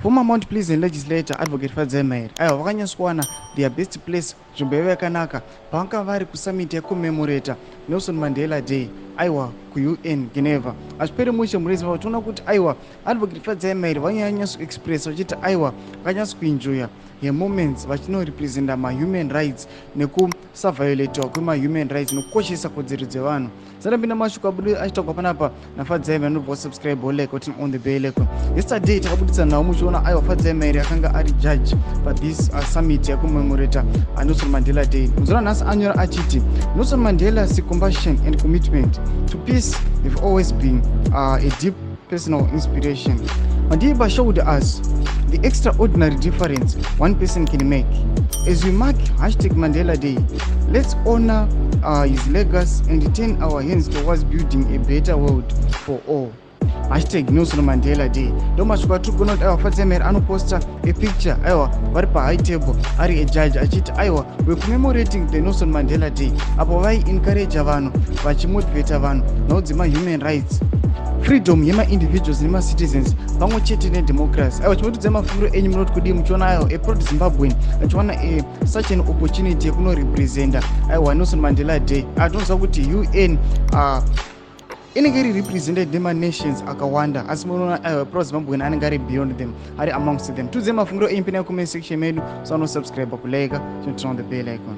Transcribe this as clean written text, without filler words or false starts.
Former Mount Pleasant legislator Advocate naMahere vakanyaswana their best place nzvimbo yavo yakanaka pavanga vari kusummit yekucommemorata Nelson Mandela Day ku-UN Geneva. Azviperi mushe murezi vatoona kuti Advocate naMahere vanyanyaskuexpressa vachiti vakanyaskuenjoya moments vachinorepresenta mahuman rights nekusaviolatiwa kwemahuman rights nekukoshesa kodzero dzevanhu. Sarambina mashuku achitagwa panapa naFadzai vanobva wasubscribe like kuti on the bell icon. Yesterday takabudisa nawo muchiona naMahere akanga ari judge this summit yekucommemorata Nelson Mandela Day. Muzona nhasi anyora achiti Nelson Mandela's compassion and commitment to peace have always been a deep personal inspiration. Madiba showed us the extraordinary difference one person can make. As we mark #Mandela Day, let's honor his legacy and turn our hands towards building a better world for all. #Nelson Mandela Day. Ndomashoko atiri kuona kuti naMahere anoposta a picture vari pahigh table ari judge achiti we're commemorating the Nelson Mandela Day, apo vai-encourage vanhu vachimotivata vanhu human rights, freedom yema-individuals nema-citizens pamwe chete nedemocracy. Chimotidza mafungiro enyu munoti kudii muchiona a proud Zimbabwean achiwana such an opportunity yekunorepresenta Nelson Mandela Day. Tinoziva kuti UN inenge iri represented nema-nations akawanda, asi munoona proud Zimbabwean anenge ari beyond them, ari amongst them. Tudze mafungiro enyu pena comment section medu, so subscribe kulike, turn on the bell icon.